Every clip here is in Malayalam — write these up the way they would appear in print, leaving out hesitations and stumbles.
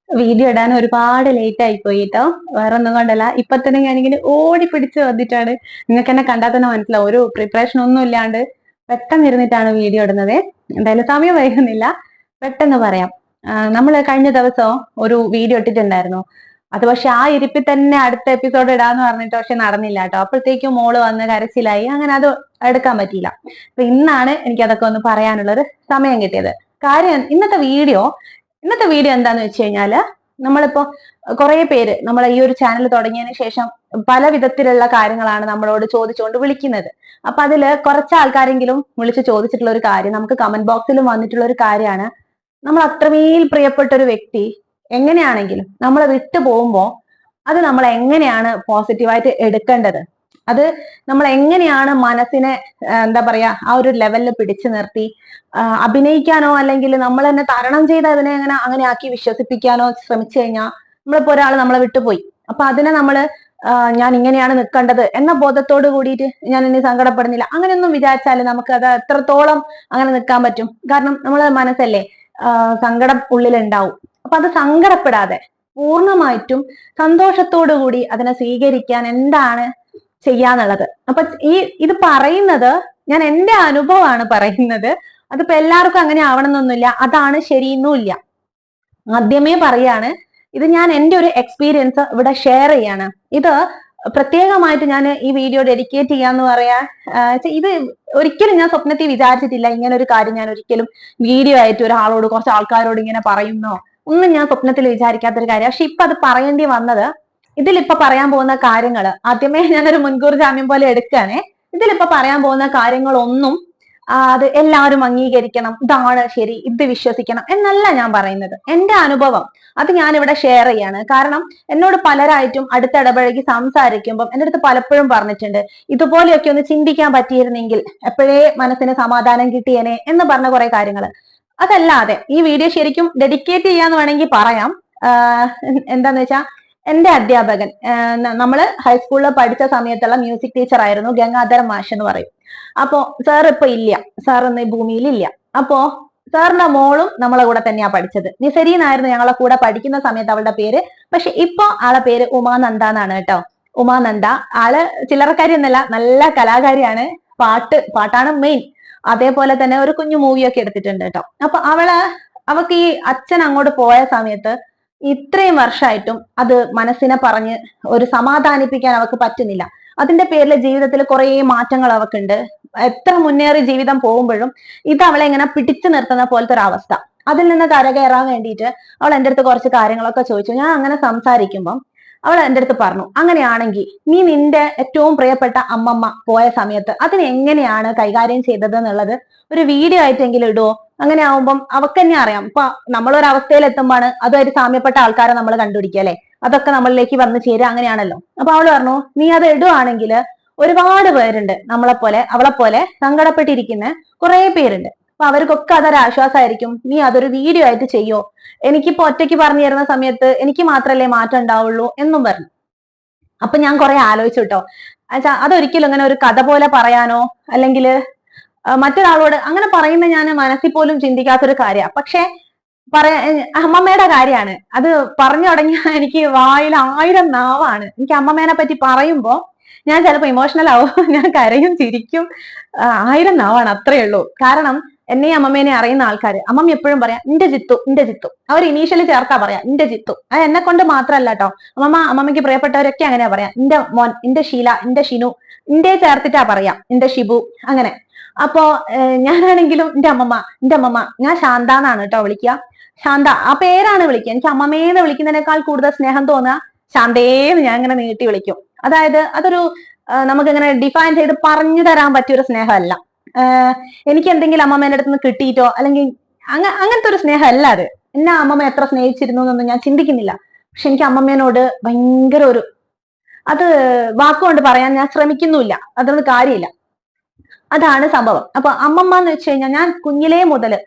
വീഡിയോ ഇടാൻ ഒരുപാട് ലേറ്റ് ആയി പോയി കേട്ടോ. വേറെ ഒന്നും കൊണ്ടല്ല, ഇപ്പൊ തന്നെ ഞാനിങ്ങനെ ഓടി പിടിച്ച് വന്നിട്ടാണ്. നിങ്ങൾക്ക് എന്നെ കണ്ടാൽ തന്നെ മനസ്സിലാവും, ഒരു പ്രിപ്പറേഷൻ ഒന്നും ഇല്ലാണ്ട് പെട്ടെന്ന് ഇരുന്നിട്ടാണ് വീഡിയോ ഇടുന്നത്. എന്തായാലും സമയം വൈകുന്നില്ല, പെട്ടെന്ന് പറയാം. നമ്മൾ കഴിഞ്ഞ ദിവസം ഒരു വീഡിയോ ഇട്ടിട്ടുണ്ടായിരുന്നു. അത് പക്ഷെ ആ ഇരിപ്പിൽ തന്നെ അടുത്ത എപ്പിസോഡ് ഇടാന്ന് പറഞ്ഞിട്ട് പക്ഷെ നടന്നില്ല കേട്ടോ. അപ്പോഴത്തേക്കും മോള് വന്ന് കരച്ചിലായി, അങ്ങനെ അത് എടുക്കാൻ പറ്റിയില്ല. അപ്പൊ ഇന്നാണ് എനിക്ക് അതൊക്കെ ഒന്ന് പറയാനുള്ളൊരു സമയം കിട്ടിയത്. കാര്യം ഇന്നത്തെ വീഡിയോ എന്താന്ന് വെച്ച് കഴിഞ്ഞാല്, നമ്മളിപ്പോ കുറെ പേര് നമ്മൾ ഈ ഒരു ചാനൽ തുടങ്ങിയതിന് ശേഷം പല വിധത്തിലുള്ള കാര്യങ്ങളാണ് നമ്മളോട് ചോദിച്ചുകൊണ്ട് വിളിക്കുന്നത്. അപ്പൊ അതില് കുറച്ച് ആൾക്കാരെങ്കിലും വിളിച്ച് ചോദിച്ചിട്ടുള്ള ഒരു കാര്യം, നമുക്ക് കമന്റ് ബോക്സിലും വന്നിട്ടുള്ള ഒരു കാര്യമാണ്, നമ്മൾ അത്രമേൽ പ്രിയപ്പെട്ട ഒരു വ്യക്തി എങ്ങനെയാണെങ്കിലും നമ്മളെ വിട്ടു പോകുമ്പോ അത് നമ്മൾ എങ്ങനെയാണ് പോസിറ്റീവായിട്ട് എടുക്കേണ്ടത്, അത് നമ്മൾ എങ്ങനെയാണ് മനസ്സിനെ എന്താ പറയാ ആ ഒരു ലെവലിൽ പിടിച്ചു നിർത്തി അഭിനയിക്കാനോ അല്ലെങ്കിൽ നമ്മൾ തന്നെ തരണം ചെയ്ത് അതിനെ അങ്ങനെ ആക്കി വിശ്വസിപ്പിക്കാനോ ശ്രമിച്ചു കഴിഞ്ഞാൽ, നമ്മളിപ്പോ ഒരാൾ നമ്മളെ വിട്ടുപോയി, അപ്പൊ അതിനെ നമ്മള് ഞാൻ ഇങ്ങനെയാണ് നിൽക്കേണ്ടത് എന്ന ബോധത്തോട് കൂടിയിട്ട് ഞാൻ ഇനി സങ്കടപ്പെടുന്നില്ല അങ്ങനെയൊന്നും വിചാരിച്ചാല് നമുക്ക് അത് എത്രത്തോളം അങ്ങനെ നിൽക്കാൻ പറ്റും? കാരണം നമ്മളെ മനസ്സല്ലേ, സങ്കടം ഉള്ളിലുണ്ടാവും. അപ്പൊ അത് സങ്കടപ്പെടാതെ പൂർണ്ണമായിട്ടും സന്തോഷത്തോടു കൂടി അതിനെ സ്വീകരിക്കാൻ എന്താണ് ചെയ്യാന്നുള്ളത്. അപ്പൊ ഇത് പറയുന്നത് ഞാൻ എന്റെ അനുഭവമാണ് പറയുന്നത്. അതിപ്പോ എല്ലാവർക്കും അങ്ങനെ ആവണമെന്നൊന്നുമില്ല, അതാണ് ശരിയെന്നുമില്ല. ആദ്യമേ പറയാണ്, ഇത് ഞാൻ എന്റെ ഒരു എക്സ്പീരിയൻസ് ഇവിടെ ഷെയർ ചെയ്യാണ്. ഇത് പ്രത്യേകമായിട്ട് ഞാൻ ഈ വീഡിയോ ഡെഡിക്കേറ്റ് ചെയ്യാന്ന് പറയാ, ഇത് ഒരിക്കലും ഞാൻ സ്വപ്നത്തിൽ വിചാരിച്ചിട്ടില്ല. ഇങ്ങനെ ഒരു കാര്യം ഞാൻ ഒരിക്കലും വീഡിയോ ആയിട്ട് ഒരാളോട്, കുറച്ച് ആൾക്കാരോട് ഇങ്ങനെ പറയുന്നോ ഒന്നും ഞാൻ സ്വപ്നത്തിൽ വിചാരിക്കാത്തൊരു കാര്യം. പക്ഷെ ഇപ്പൊ അത് പറയേണ്ടി വന്നത്, ഇതിലിപ്പൊ പറയാൻ പോകുന്ന കാര്യങ്ങള് ആദ്യമേ ഞാനൊരു മുൻകൂർ ജാമ്യം പോലെ എടുക്കാനേ. ഇതിലിപ്പൊ പറയാൻ പോകുന്ന കാര്യങ്ങളൊന്നും അത് എല്ലാവരും അംഗീകരിക്കണം, ഇതാണ് ശരി, ഇത് വിശ്വസിക്കണം എന്നല്ല ഞാൻ പറയുന്നത്. എന്റെ അനുഭവം അത് ഞാൻ ഇവിടെ ഷെയർ ചെയ്യാണ്. കാരണം എന്നോട് പലരായിട്ടും അടുത്തിടപഴകി സംസാരിക്കുമ്പോൾ എന്റെ അടുത്ത് പലപ്പോഴും പറഞ്ഞിട്ടുണ്ട്, ഇതുപോലെയൊക്കെ ഒന്ന് ചിന്തിക്കാൻ പറ്റിയിരുന്നെങ്കിൽ എപ്പോഴേ മനസ്സിന് സമാധാനം കിട്ടിയേനെ എന്ന് പറഞ്ഞ കുറെ കാര്യങ്ങൾ. അതല്ലാതെ ഈ വീഡിയോ ശരിക്കും ഡെഡിക്കേറ്റ് ചെയ്യാന്ന് വേണമെങ്കിൽ പറയാം. എന്താന്ന് വെച്ചാ, എന്റെ അധ്യാപകൻ, നമ്മള് ഹൈസ്കൂളിൽ പഠിച്ച സമയത്തുള്ള മ്യൂസിക് ടീച്ചർ ആയിരുന്നു ഗംഗാധര മാഷ് എന്ന് പറയും. അപ്പോ സാർ ഇപ്പൊ ഇല്ല, സാർ ഇന്ന് ഈ ഭൂമിയിൽ ഇല്ല. അപ്പോ സാറിന്റെ മോളും നമ്മളെ കൂടെ തന്നെയാ പഠിച്ചത്. നിസരി എന്നായിരുന്നു ഞങ്ങളെ കൂടെ പഠിക്കുന്ന സമയത്ത് അവളുടെ പേര്. പക്ഷെ ഇപ്പൊ ആളെ പേര് ഉമാനന്ദ എന്നാണ് കേട്ടോ. ഉമാനന്ദ ആള് ചില്ലറക്കാരി എന്നല്ല, നല്ല കലാകാരിയാണ്. പാട്ടാണ് മെയിൻ. അതേപോലെ തന്നെ ഒരു കുഞ്ഞു മൂവിയൊക്കെ എടുത്തിട്ടുണ്ട് കേട്ടോ. അപ്പൊ അവക്ക് ഈ അച്ഛൻ അങ്ങോട്ട് പോയ സമയത്ത് ഇത്രയും വർഷമായിട്ടും അത് മനസ്സിനെ പറഞ്ഞ് ഒരു സമാധാനിപ്പിക്കാൻ അവക്ക് പറ്റുന്നില്ല. അതിന്റെ പേരിൽ ജീവിതത്തിൽ കുറെ മാറ്റങ്ങൾ അവക്കുണ്ട്. എത്ര മുന്നേറി ജീവിതം പോകുമ്പോഴും ഇത് അവളെ ഇങ്ങനെ പിടിച്ചു നിർത്തുന്ന പോലത്തെ ഒരു അവസ്ഥ. അതിൽ നിന്ന് കരകയറാൻ വേണ്ടിയിട്ട് അവൾ എൻ്റെ അടുത്ത് കുറച്ച് കാര്യങ്ങളൊക്കെ ചോദിച്ചു. ഞാൻ അങ്ങനെ സംസാരിക്കുമ്പം അവൾ എൻ്റെ അടുത്ത് പറഞ്ഞു, അങ്ങനെയാണെങ്കിൽ നീ നിന്റെ ഏറ്റവും പ്രിയപ്പെട്ട അമ്മമ്മ പോയ സമയത്ത് അതിനെ എങ്ങനെയാണ് കൈകാര്യം ചെയ്തത് എന്നുള്ളത് ഒരു വീഡിയോ ആയിട്ടെങ്കിലും ഇടുവോ? അങ്ങനെ ആവുമ്പം അവക്ക് തന്നെ അറിയാം. ഇപ്പൊ നമ്മളൊരവസ്ഥയിൽ എത്തുമ്പോഴാണ് അതുമായിട്ട് സാമ്യപ്പെട്ട ആൾക്കാരെ നമ്മൾ കണ്ടുപിടിക്കുക അല്ലെ, അതൊക്കെ നമ്മളിലേക്ക് വന്നു ചേരുക, അങ്ങനെയാണല്ലോ. അപ്പൊ അവള് പറഞ്ഞു, നീ അത് ഇടുവാണെങ്കിൽ ഒരുപാട് പേരുണ്ട് നമ്മളെപ്പോലെ അവളെപ്പോലെ സങ്കടപ്പെട്ടിരിക്കുന്ന കുറെ പേരുണ്ട്. അപ്പൊ അവർക്കൊക്കെ അതൊരു ആശ്വാസമായിരിക്കും. നീ അതൊരു വീഡിയോ ആയിട്ട് ചെയ്യോ? എനിക്കിപ്പോ ഒറ്റയ്ക്ക് പറഞ്ഞു തരുന്ന സമയത്ത് എനിക്ക് മാത്രല്ലേ മാറ്റം ഉണ്ടാവുള്ളൂ എന്നും പറഞ്ഞു. അപ്പൊ ഞാൻ കുറെ ആലോചിച്ചു കേട്ടോ. അതൊരിക്കലും അങ്ങനെ ഒരു കഥ പോലെ പറയാനോ അല്ലെങ്കിൽ മറ്റൊരാളോട് അങ്ങനെ പറയുന്ന ഞാൻ മനസ്സിൽ പോലും ചിന്തിക്കാത്തൊരു കാര്യമാണ്. പക്ഷെ അമ്മമ്മയുടെ കാര്യമാണ് അത്. പറഞ്ഞു തുടങ്ങിയ എനിക്ക് വായിൽ 1000 നാവാണ്. എനിക്ക് അമ്മമ്മേനെ പറ്റി പറയുമ്പോ ഞാൻ ചിലപ്പോ ഇമോഷണൽ ആവും, ഞാൻ കരയും ചിരിക്കും. 1000 നാവാണ്, അത്രയേ ഉള്ളൂ. കാരണം എന്നെ അമ്മമ്മേനെ അറിയുന്ന ആൾക്കാര് അമ്മമ്മ എപ്പോഴും പറയാം ഇന്റെ ജിത്തു. അവർ ഇനീഷ്യലി ചേർത്താ പറയാ ഇന്റെ ജിത്തു. അത് എന്നെ കൊണ്ട് മാത്രല്ല കേട്ടോ, അമ്മമ്മയ്ക്ക് പ്രിയപ്പെട്ടവരൊക്കെ അങ്ങനെയാ പറയാ. ഇന്റെ മോൻ, ഇന്റെ ഷീല, ഇന്റെ ഷിനു, ഇന്റെ ചേർത്തിട്ടാ പറയാ, ഇന്റെ ഷിബു, അങ്ങനെ. അപ്പോ ഞാനാണെങ്കിലും എന്റെ അമ്മമ്മ ഞാൻ ശാന്ത എന്നാണ് കേട്ടോ വിളിക്കുക. ശാന്ത ആ പേരാണ് വിളിക്കുക. എനിക്ക് അമ്മമ്മേന്ന് വിളിക്കുന്നതിനേക്കാൾ കൂടുതൽ സ്നേഹം തോന്നുക ശാന്തേന്ന് ഞാൻ ഇങ്ങനെ നീട്ടി വിളിക്കും. അതായത് അതൊരു നമുക്കിങ്ങനെ ഡിഫൈൻ ചെയ്ത് പറഞ്ഞു തരാൻ പറ്റിയൊരു സ്നേഹമല്ല. എനിക്ക് എന്തെങ്കിലും അമ്മമ്മേന്റെ അടുത്ത് നിന്ന് കിട്ടിയിട്ടോ അല്ലെങ്കിൽ അങ്ങനത്തെ ഒരു സ്നേഹമല്ല അത്. എന്നെ അമ്മമ്മ എത്ര സ്നേഹിച്ചിരുന്നു എന്നൊന്നും ഞാൻ ചിന്തിക്കുന്നില്ല. പക്ഷെ എനിക്ക് അമ്മമ്മേനോട് ഭയങ്കര ഒരു, അത് വാക്കുകൊണ്ട് പറയാൻ ഞാൻ ശ്രമിക്കുന്നുമില്ല, അതൊന്നും കാര്യമില്ല. അതാണ് സംഭവം. അപ്പൊ അമ്മമ്മ എന്ന് വെച്ച് കഴിഞ്ഞാൽ ഞാൻ കുഞ്ഞിലേ മുതല്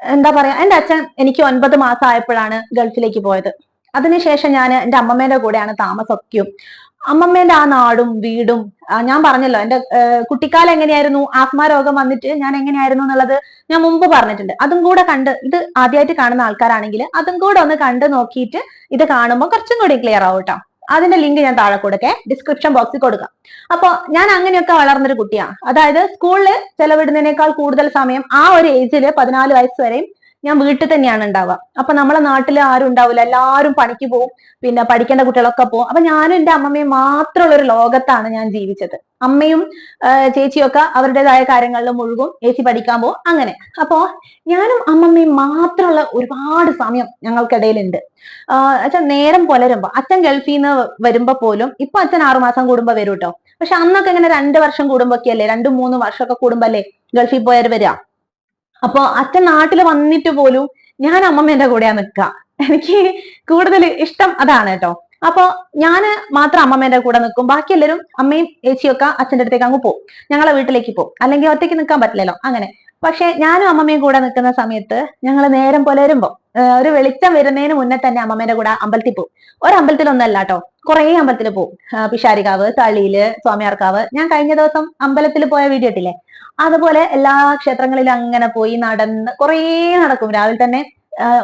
എന്താ പറയാ, എന്റെ അച്ഛൻ എനിക്ക് 9 മാസം ആയപ്പോഴാണ് ഗൾഫിലേക്ക് പോയത്. അതിനുശേഷം ഞാൻ എന്റെ അമ്മമ്മേന്റെ കൂടെയാണ് താമസമൊക്കെയും. അമ്മമ്മേന്റെ ആ നാടും വീടും ഞാൻ പറഞ്ഞല്ലോ എന്റെ കുട്ടിക്കാലം എങ്ങനെയായിരുന്നു, ആസ്മ രോഗം വന്നിട്ട് ഞാൻ എങ്ങനെയായിരുന്നു എന്നുള്ളത് ഞാൻ മുമ്പ് പറഞ്ഞിട്ടുണ്ട്. അതും കൂടെ കണ്ട്, ഇത് ആദ്യമായിട്ട് കാണുന്ന ആൾക്കാരാണെങ്കിൽ അതും കൂടെ ഒന്ന് കണ്ടു നോക്കിയിട്ട് ഇത് കാണുമ്പോൾ കുറച്ചും കൂടി ക്ലിയർ ആവും കേട്ടോ. അതിന്റെ ലിങ്ക് ഞാൻ താഴെ കൊടുക്കെ, ഡിസ്ക്രിപ്ഷൻ ബോക്സിൽ കൊടുക്കാം. അപ്പൊ ഞാൻ അങ്ങനെയൊക്കെ വളർന്നൊരു കുട്ടിയാണ്. അതായത് സ്കൂളിൽ ചെലവിടുന്നതിനേക്കാൾ കൂടുതൽ സമയം ആ ഒരു ഏജിൽ 14 വയസ്സ് വരെയും ഞാൻ വീട്ടിൽ തന്നെയാണ് ഉണ്ടാവുക. അപ്പൊ നമ്മളെ നാട്ടിൽ ആരും ഉണ്ടാവില്ല, എല്ലാവരും പണിക്ക് പോകും, പിന്നെ പഠിക്കേണ്ട കുട്ടികളൊക്കെ പോകും. അപ്പൊ ഞാനും എന്റെ അമ്മമ്മയും മാത്രമുള്ള ഒരു ലോകത്താണ് ഞാൻ ജീവിച്ചത്. അമ്മയും ചേച്ചിയൊക്കെ അവരുടേതായ കാര്യങ്ങളിൽ മുഴുകും, ചേച്ചി പഠിക്കാൻ പോകും, അങ്ങനെ. അപ്പോ ഞാനും അമ്മമ്മയും മാത്രമുള്ള ഒരുപാട് സമയം ഞങ്ങൾക്കിടയിലുണ്ട്. അച്ഛൻ നേരം പുലരുമ്പോ, അച്ഛൻ ഗൾഫിൽ നിന്ന് വരുമ്പോ പോലും, ഇപ്പൊ അച്ഛൻ 6 മാസം കൂടുമ്പോ വരും കേട്ടോ. പക്ഷെ അന്നൊക്കെ ഇങ്ങനെ 2 വർഷം കൂടുമ്പോഴൊക്കെ അല്ലേ, 2-3 വർഷമൊക്കെ കൂടുമ്പോ അല്ലേ ഗൾഫിൽ പോയവർ വരിക. അപ്പൊ അച്ഛൻ നാട്ടിൽ വന്നിട്ട് പോലും ഞാൻ അമ്മമ്മേന്റെ കൂടെയാ നിൽക്കുക. എനിക്ക് കൂടുതൽ ഇഷ്ടം അതാണ് കേട്ടോ. അപ്പൊ ഞാന് മാത്രം അമ്മമ്മേന്റെ കൂടെ നിൽക്കും, ബാക്കി എല്ലാവരും അമ്മയും ചേച്ചിയൊക്കെ അച്ഛൻ്റെ അടുത്തേക്ക് അങ്ങ് പോകും, ഞങ്ങളെ വീട്ടിലേക്ക് പോകും. അല്ലെങ്കിൽ ഒറ്റയ്ക്ക് നിൽക്കാൻ പറ്റില്ലല്ലോ അങ്ങനെ. പക്ഷെ ഞാനും അമ്മമ്മയും കൂടെ നിൽക്കുന്ന സമയത്ത് ഞങ്ങൾ നേരം പുലരുമ്പോ ഒരു വെളിച്ചം വരുന്നതിന് മുന്നേ തന്നെ അമ്മമ്മേന്റെ കൂടെ അമ്പലത്തിൽ പോകും. ഒരമ്പലത്തിലൊന്നല്ല കേട്ടോ, കുറേ അമ്പലത്തിൽ പോകും. പിഷാരിക്കാവ്, തളിയില്, സ്വാമിയാർക്കാവ്. ഞാൻ കഴിഞ്ഞ ദിവസം അമ്പലത്തിൽ പോയ വീഡിയോ ഇട്ടില്ലേ, അതുപോലെ എല്ലാ ക്ഷേത്രങ്ങളിലും അങ്ങനെ പോയി നടന്ന് കുറേ നടക്കും. രാവിലെ തന്നെ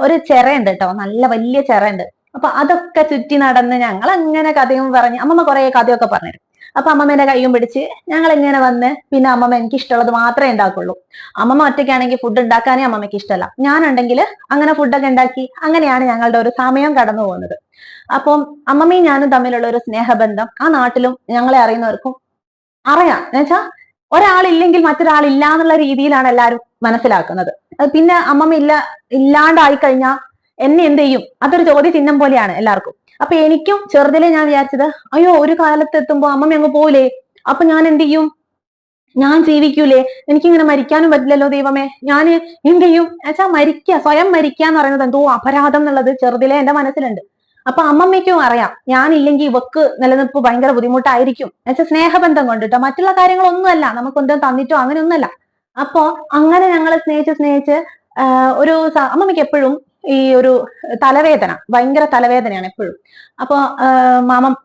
ഒരു ചിറയുണ്ട് കേട്ടോ, നല്ല വലിയ ചിറയുണ്ട്. അപ്പൊ അതൊക്കെ ചുറ്റി നടന്ന് ഞങ്ങൾ അങ്ങനെ കഥയും പറഞ്ഞ്, അമ്മമ്മ കുറെ കഥയൊക്കെ പറഞ്ഞുതരും. അപ്പൊ അമ്മമ്മേന്റെ കൈയും പിടിച്ച് ഞങ്ങൾ ഇങ്ങനെ വന്ന്, പിന്നെ അമ്മമ്മ എനിക്ക് ഇഷ്ടമുള്ളത് മാത്രമേ ഉണ്ടാക്കുള്ളൂ. അമ്മമ്മ ഒറ്റയ്ക്കാണെങ്കിൽ ഫുഡ് ഉണ്ടാക്കാനേ അമ്മമ്മയ്ക്ക് ഇഷ്ടമല്ല. ഞാനുണ്ടെങ്കിൽ അങ്ങനെ ഫുഡൊക്കെ ഉണ്ടാക്കി, അങ്ങനെയാണ് ഞങ്ങളുടെ ഒരു സമയം കടന്നു പോകുന്നത്. അപ്പം അമ്മമ്മയും ഞാനും തമ്മിലുള്ള ഒരു സ്നേഹബന്ധം ആ നാട്ടിലും ഞങ്ങളെ അറിയുന്നവർക്കും അറിയാം. എന്നുവെച്ചാ ഒരാളില്ലെങ്കിൽ മറ്റൊരാളില്ല എന്നുള്ള രീതിയിലാണ് എല്ലാവരും മനസ്സിലാക്കുന്നത്. പിന്നെ അമ്മമ്മ ഇല്ലാണ്ടായി കഴിഞ്ഞാൽ എന്നെ എന്ത് ചെയ്യും, അതൊരു ചോദ്യ ചിഹ്നം പോലെയാണ് എല്ലാവർക്കും. അപ്പൊ എനിക്കും ചെറുതിലെ ഞാൻ വിചാരിച്ചത്, അയ്യോ ഒരു കാലത്ത് എത്തുമ്പോ അമ്മമ്മ അങ്ങ് പോലേ, അപ്പൊ ഞാൻ എന്ത് ചെയ്യും, ഞാൻ ജീവിക്കൂലേ, എനിക്കിങ്ങനെ മരിക്കാനും പറ്റില്ലല്ലോ ദൈവമേ, ഞാൻ എന്ത് ചെയ്യും എന്നുവെച്ചാൽ മരിക്കുക, സ്വയം മരിക്കുക എന്ന് പറയുന്നത് എന്തോ അപരാധം എന്നുള്ളത് ചെറുതിലെ എന്റെ മനസ്സിലുണ്ട്. അപ്പൊ അമ്മമ്മയ്ക്കും അറിയാം ഞാനില്ലെങ്കിൽ ഇവക്ക് നിലനിൽപ്പ് ഭയങ്കര ബുദ്ധിമുട്ടായിരിക്കും എന്നുവെച്ചാൽ സ്നേഹബന്ധം കൊണ്ടിട്ടോ, മറ്റുള്ള കാര്യങ്ങളൊന്നുമല്ല, നമുക്കൊന്നും തന്നിട്ടോ അങ്ങനെയൊന്നുമല്ല. അപ്പോ അങ്ങനെ ഞങ്ങൾ സ്നേഹിച്ച് ഒരു അമ്മമ്മയ്ക്ക് എപ്പോഴും ഈ ഒരു തലവേദന, ഭയങ്കര തലവേദനയാണ് എപ്പോഴും. അപ്പൊ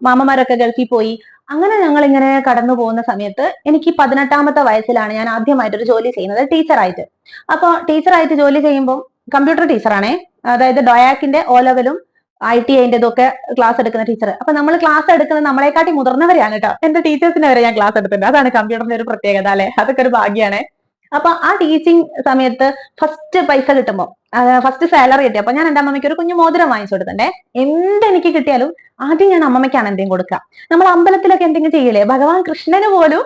മാമന്മാരൊക്കെ ഗൾഫിൽ പോയി, അങ്ങനെ ഞങ്ങൾ ഇങ്ങനെ കടന്നു പോകുന്ന സമയത്ത് എനിക്ക് 18ാമത്തെ വയസ്സിലാണ് ഞാൻ ആദ്യമായിട്ടൊരു ജോലി ചെയ്യുന്നത് ടീച്ചറായിട്ട്. അപ്പൊ ടീച്ചറായിട്ട് ജോലി ചെയ്യുമ്പോൾ കമ്പ്യൂട്ടർ ടീച്ചറാണേ, അതായത് ഡൊയാക്കിന്റെ ഓ ലെവലും ITIന്റെതൊക്കെ ക്ലാസ് എടുക്കുന്ന ടീച്ചർ. അപ്പൊ നമ്മൾ ക്ലാസ് എടുക്കുന്നത് നമ്മളെക്കാട്ടി മുതിർന്നവരെയാണ് കേട്ടോ. എന്റെ ടീച്ചേഴ്സിനെ വരെ ഞാൻ ക്ലാസ് എടുത്തിട്ടുണ്ട്. അതാണ് കമ്പ്യൂട്ടറിന്റെ ഒരു പ്രത്യേകത അല്ലെ, അതൊക്കെ ഒരു ഭാഗ്യമാണ്. അപ്പൊ ആ ടീച്ചിങ് സമയത്ത് ഫസ്റ്റ് പൈസ കിട്ടുമ്പോൾ, ഫസ്റ്റ് സാലറി കിട്ടി, അപ്പൊ ഞാൻ എന്റെ അമ്മമ്മയ്ക്ക് ഒരു കുഞ്ഞു മോതിരം വാങ്ങിച്ചു കൊടുത്തിട്ടുണ്ടേ. എന്തെനിക്ക് കിട്ടിയാലും ആദ്യം ഞാൻ അമ്മമ്മയ്ക്കാണ് എന്തെങ്കിലും കൊടുക്കുക. നമ്മൾ അമ്പലത്തിലൊക്കെ എന്തെങ്കിലും ചെയ്യില്ലേ, ഭഗവാൻ കൃഷ്ണന് പോലും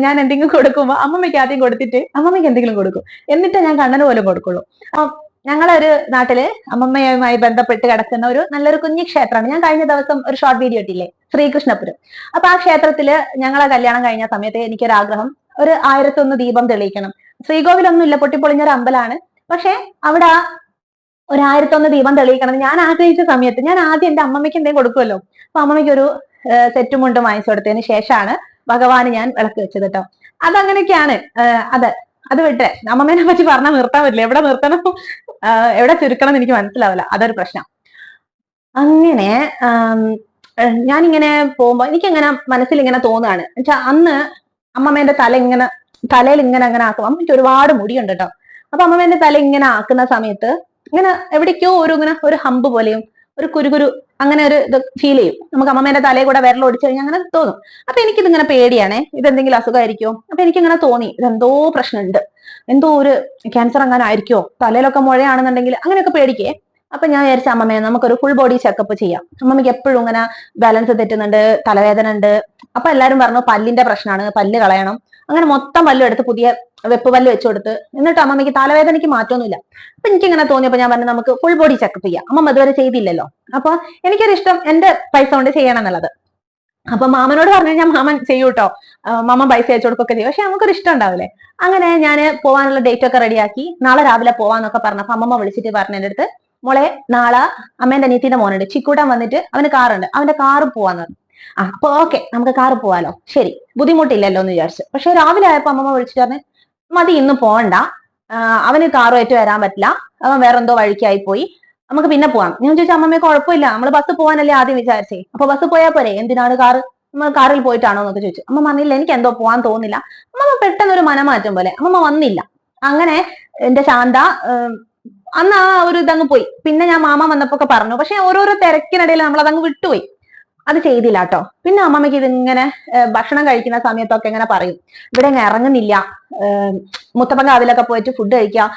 ഞാൻ എന്തെങ്കിലും കൊടുക്കുമ്പോൾ അമ്മമ്മയ്ക്ക് ആദ്യം കൊടുത്തിട്ട് അമ്മമ്മയ്ക്ക് എന്തെങ്കിലും കൊടുക്കും, എന്നിട്ട് ഞാൻ കണ്ണന് പോലും കൊടുക്കുള്ളൂ. ഞങ്ങളൊരു നാട്ടില് അമ്മമ്മയുമായി ബന്ധപ്പെട്ട് കിടക്കുന്ന ഒരു നല്ലൊരു കുഞ്ഞു ക്ഷേത്രമാണ്. ഞാൻ കഴിഞ്ഞ ദിവസം ഒരു ഷോർട്ട് വീഡിയോ ഇട്ടില്ലേ, ശ്രീകൃഷ്ണപുരം. അപ്പൊ ആ ക്ഷേത്രത്തില് ഞങ്ങളെ കല്യാണം കഴിഞ്ഞ സമയത്ത് എനിക്കൊരാഗ്രഹം, ഒരു 1001 ദീപം തെളിയിക്കണം. ശ്രീകോവിലൊന്നും ഇല്ല, പൊട്ടിപ്പൊളിഞ്ഞൊരു അമ്പലമാണ്. പക്ഷെ അവിടെ ഒരു 1001 ദീപം തെളിയിക്കണം ഞാൻ ആഗ്രഹിച്ച സമയത്ത് ഞാൻ ആദ്യം എന്റെ അമ്മമ്മയ്ക്ക് എന്തെങ്കിലും കൊടുക്കുമല്ലോ. അപ്പൊ അമ്മമ്മയ്ക്ക് ഒരു സെറ്റും മുണ്ടും വാങ്ങിച്ചു കൊടുത്തതിന് ശേഷമാണ് ഭഗവാന് ഞാൻ വിളക്ക് വെച്ചത് കേട്ടോ. അതങ്ങനെയൊക്കെയാണ്. അത് വിട്ടെ, അമ്മമ്മേനെ പറ്റി പറഞ്ഞാൽ നിർത്താൻ പറ്റില്ല, എവിടെ നിർത്തണം എവിടെ ചുരുക്കണം എന്ന് എനിക്ക് മനസ്സിലാവില്ല, അതൊരു പ്രശ്നം. അങ്ങനെ ഞാനിങ്ങനെ പോകുമ്പോ എനിക്കിങ്ങനെ മനസ്സിൽ ഇങ്ങനെ തോന്നുകയാണ്. എന്നുവെച്ചാൽ അന്ന് അമ്മമ്മേന്റെ തലയിൽ ഇങ്ങനെ അങ്ങനെ ആക്കും. അമ്മയ്ക്ക് ഒരുപാട് മുടിയുണ്ട് കേട്ടോ. അപ്പൊ അമ്മമ്മേന്റെ തല ഇങ്ങനെ ആക്കുന്ന സമയത്ത് ഇങ്ങനെ എവിടേക്കോ ഒരു ഹമ്പ് പോലെയും ഒരു കുരുകുരു അങ്ങനെ ഒരു ഇത് ഫീൽ ചെയ്യും നമുക്ക്. അമ്മമ്മേന്റെ തലയിൽ കൂടെ വിരൽ ഒടിച്ചു കഴിഞ്ഞാൽ അങ്ങനെ തോന്നും. അപ്പൊ എനിക്കിതിങ്ങനെ പേടിയാണേ, ഇതെന്തെങ്കിലും അസുഖമായിരിക്കോ. അപ്പൊ എനിക്കിങ്ങനെ തോന്നി ഇതെന്തോ പ്രശ്നമുണ്ട്, എന്തോ ഒരു ക്യാൻസർ അങ്ങനെ ആയിരിക്കോ, തലയിലൊക്കെ മുഴയാണെന്നുണ്ടെങ്കിൽ അങ്ങനെയൊക്കെ പേടിക്കേ. അപ്പൊ ഞാൻ വിചാരിച്ച അമ്മമ്മേ നമുക്കൊരു ഫുൾ ബോഡി ചെക്കപ്പ് ചെയ്യാം. അമ്മമ്മയ്ക്ക് എപ്പോഴും ഇങ്ങനെ ബാലൻസ് തെറ്റുന്നുണ്ട്, തലവേദന ഉണ്ട്. അപ്പൊ എല്ലാരും പറഞ്ഞു പല്ലിന്റെ പ്രശ്നമാണ്, പല്ല് കളയണം. അങ്ങനെ മൊത്തം പല്ലും എടുത്ത് പുതിയ വെപ്പ് പല്ല് വെച്ചു കൊടുത്ത്, എന്നിട്ട് അമ്മമ്മയ്ക്ക് തലവേദനയ്ക്ക് മാറ്റമൊന്നുമില്ല. അപ്പൊ എനിക്കിങ്ങനെ തോന്നിയപ്പോ ഞാൻ പറഞ്ഞു നമുക്ക് ഫുൾ ബോഡി ചെക്കപ്പ് ചെയ്യാം. അമ്മമ്മ ഇതുവരെ ചെയ്തില്ലല്ലോ, അപ്പൊ എനിക്കൊരു ഇഷ്ടം എന്റെ പൈസ കൊണ്ട് ചെയ്യണം എന്നുള്ളത്. അപ്പൊ മാമനോട് പറഞ്ഞു കഴിഞ്ഞാൽ മാമൻ ചെയ്യൂട്ടോ, മാമൻ പൈസ അയച്ചു കൊടുക്കൊക്കെ ചെയ്യും. പക്ഷെ നമുക്കൊരു ഇഷ്ടം ഉണ്ടാവില്ലേ. അങ്ങനെ ഞാൻ പോവാനുള്ള ഡേറ്റ് ഒക്കെ റെഡിയാക്കി നാളെ രാവിലെ പോവാന്നൊക്കെ പറഞ്ഞപ്പോ അമ്മമ്മ വിളിച്ചിട്ട് പറഞ്ഞു എന്റെ അടുത്ത്, മോളെ നാളെ അമ്മേന്റെ അനിയത്തിന്റെ മോനുണ്ട് ചിക്കൂട്ടാൻ വന്നിട്ട്, അവന് കാറുണ്ട്, അവന്റെ കാറ് പോവാന്ന് പറഞ്ഞു. അപ്പൊ ഓക്കെ നമുക്ക് കാറ് പോവാലോ, ശരി, ബുദ്ധിമുട്ടില്ലല്ലോ എന്ന് വിചാരിച്ചു. പക്ഷെ രാവിലെ ആയപ്പോ അമ്മമ്മ വിളിച്ചിട്ട് പറഞ്ഞു മതി ഇന്ന് പോകണ്ട, അവന് കാറുമായിട്ട് വരാൻ പറ്റില്ല, അവൻ വേറെന്തോ വഴിക്കായി പോയി, നമുക്ക് പിന്നെ പോവാം. ഞാൻ ചോദിച്ചാൽ അമ്മമ്മയെ കുഴപ്പമില്ല, നമ്മള് ബസ് പോകാനല്ലേ ആദ്യം വിചാരിച്ചേ, അപ്പൊ ബസ് പോയാൽ പോരെ, എന്തിനാണ് കാറ്. നമ്മൾ കാറിൽ പോയിട്ടാണോ എന്നൊക്കെ ചോദിച്ചു. അമ്മ പറഞ്ഞില്ല, എനിക്ക് എന്തോ പോവാൻ തോന്നില്ല. അമ്മ പെട്ടെന്ന് ഒരു മനമാറ്റം പോലെ അമ്മ വന്നില്ല. അങ്ങനെ എന്റെ ശാന്ത അന്ന് ആ ഒരു ഇതങ്ങ് പോയി. പിന്നെ ഞാൻ മാമ വന്നപ്പോ ഒക്കെ പറഞ്ഞു, പക്ഷെ ഓരോരോ തിരക്കിനിടയിൽ നമ്മൾ അതങ്ങ് വിട്ടുപോയി, അത് ചെയ്തില്ല കേട്ടോ. പിന്നെ അമ്മമ്മയ്ക്ക് ഇതിങ്ങനെ ഭക്ഷണം കഴിക്കുന്ന സമയത്തൊക്കെ ഇങ്ങനെ പറയും, ഇവിടെ ഇങ്ങനെ ഇറങ്ങുന്നില്ല, മുത്തപ്പൻ കാവിലൊക്കെ പോയിട്ട് ഫുഡ് കഴിക്കുക,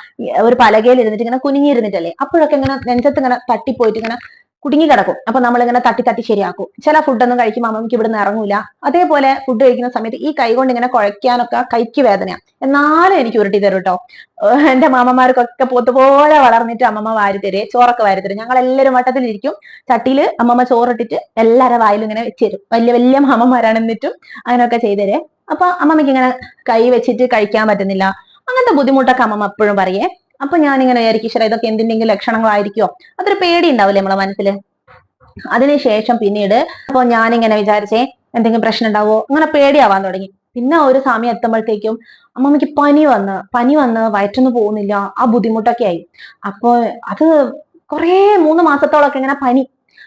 ഒരു പലകയിൽ ഇരുന്നിട്ട് ഇങ്ങനെ കുനിഞ്ഞിരുന്നിട്ടല്ലേ, അപ്പോഴൊക്കെ ഇങ്ങനെ നെഞ്ചത്ത് ഇങ്ങനെ തട്ടിപ്പോയിട്ട് ഇങ്ങനെ കുടുങ്ങി കിടക്കും. അപ്പൊ നമ്മളിങ്ങനെ തട്ടി തട്ടി ശരിയാക്കും. ചില ഫുഡൊന്നും കഴിക്കുമ്പോൾ അമ്മമ്മയ്ക്ക് ഇവിടുന്ന് ഇറങ്ങൂല. അതേപോലെ ഫുഡ് കഴിക്കുന്ന സമയത്ത് ഈ കൈ കൊണ്ട് ഇങ്ങനെ കുഴയ്ക്കാനൊക്കെ കൈക്ക് വേദനയാണ്. എന്നാലും എനിക്ക് ഉരുട്ടി തരും കേട്ടോ. എന്റെ മാമന്മാർക്കൊക്കെ പോത്തുപോലെ വളർന്നിട്ട് അമ്മമ്മ വാരിത്തരേ, ചോറൊക്കെ വാരിത്തരും. ഞങ്ങൾ എല്ലാവരും വട്ടത്തിലിരിക്കും, ചട്ടിയിൽ അമ്മമ്മ ചോറിട്ടിട്ട് എല്ലാവരുടെ വായിലും ഇങ്ങനെ വെച്ചുതരും. വലിയ വലിയ മാമന്മാരാണ്, എന്നിട്ടും അങ്ങനെയൊക്കെ ചെയ്തേരെ. അപ്പൊ അമ്മമ്മയ്ക്ക് ഇങ്ങനെ കൈ വെച്ചിട്ട് കഴിക്കാൻ പറ്റുന്നില്ല, അങ്ങനത്തെ ബുദ്ധിമുട്ടൊക്കെ അമ്മമ്മ എപ്പോഴും പറയേ. അപ്പൊ ഞാനിങ്ങനെ വിചാരിക്കും, ഈശ്വരാ ഇതൊക്കെ എന്തിന്റെങ്കിലും ലക്ഷണങ്ങളായിരിക്കോ, അതൊരു പേടി ഉണ്ടാവില്ലേ നമ്മളെ മനസ്സിൽ. അതിനുശേഷം പിന്നീട് അപ്പൊ ഞാനിങ്ങനെ വിചാരിച്ചേ എന്തെങ്കിലും പ്രശ്നം ഉണ്ടാവോ, അങ്ങനെ പേടിയാവാൻ തുടങ്ങി. പിന്നെ ഒരു സമയം എത്തുമ്പോഴത്തേക്കും അമ്മമ്മയ്ക്ക് പനി വന്ന് വയറ്റൊന്നും പോകുന്നില്ല, ആ ബുദ്ധിമുട്ടൊക്കെ ആയി. അപ്പൊ അത് കുറേ 3 മാസത്തോളൊക്കെ ഇങ്ങനെ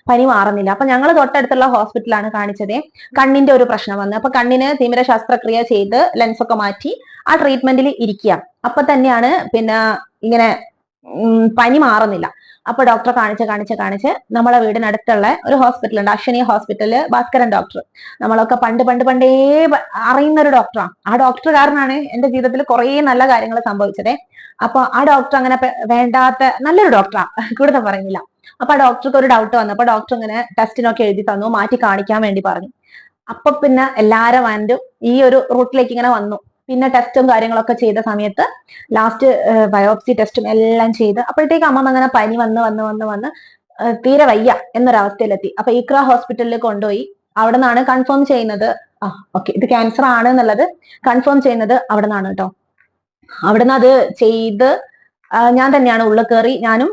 പനി മാറുന്നില്ല. അപ്പൊ ഞങ്ങൾ തൊട്ടടുത്തുള്ള ഹോസ്പിറ്റലാണ് കാണിച്ചത്. കണ്ണിന്റെ ഒരു പ്രശ്നം വന്ന്, അപ്പൊ കണ്ണിന് തിമിര ശസ്ത്രക്രിയ ചെയ്ത് ലെൻസൊക്കെ മാറ്റി ആ ട്രീറ്റ്മെന്റിൽ ഇരിക്കുക. അപ്പൊ തന്നെയാണ് പിന്നെ ഇങ്ങനെ പനി മാറുന്നില്ല. അപ്പൊ ഡോക്ടറെ കാണിച്ച് നമ്മളെ വീടിനടുത്തുള്ള ഒരു ഹോസ്പിറ്റൽ ഉണ്ട്, അശ്വിനി ഹോസ്പിറ്റല്, ഭാസ്കരൻ ഡോക്ടർ. നമ്മളൊക്കെ പണ്ടേ അറിയുന്ന ഒരു ഡോക്ടറാണ്. ആ ഡോക്ടർ കാരനാണ് എന്റെ ജീവിതത്തിൽ കുറെ നല്ല കാര്യങ്ങൾ സംഭവിച്ചത്. അപ്പൊ ആ ഡോക്ടർ അങ്ങനെ വേണ്ടാത്ത നല്ലൊരു ഡോക്ടറാ, കൂടുതൽ പറയുന്നില്ല. അപ്പൊ ആ ഡോക്ടർക്ക് ഒരു ഡൗട്ട് വന്നു. അപ്പൊ ഡോക്ടർ ഇങ്ങനെ ടെസ്റ്റിനൊക്കെ എഴുതി തന്നു, മാറ്റി കാണിക്കാൻ വേണ്ടി പറഞ്ഞു. അപ്പൊ പിന്നെ എല്ലാരും മൈൻഡും ഈ ഒരു റൂട്ടിലേക്ക് ഇങ്ങനെ വന്നു. പിന്നെ ടെസ്റ്റും കാര്യങ്ങളൊക്കെ ചെയ്ത സമയത്ത് ലാസ്റ്റ് ബയോപ്സി ടെസ്റ്റും എല്ലാം ചെയ്ത് അപ്പോഴത്തേക്ക് അമ്മ അങ്ങനെ പനി വന്ന് തീരെ വയ്യ എന്നൊരവസ്ഥയിലെത്തി. അപ്പൊ ഇക്ര ഹോസ്പിറ്റലിൽ കൊണ്ടുപോയി. അവിടെ നിന്നാണ് കൺഫേം ചെയ്യുന്നത്, ഓക്കെ ഇത് ക്യാൻസർ ആണ് എന്നുള്ളത് കൺഫേം ചെയ്യുന്നത് അവിടെ നിന്നാണ് കേട്ടോ. അവിടുന്ന് അത് ചെയ്ത് ഞാൻ തന്നെയാണ് ഉള്ളിൽ കയറി, ഞാനും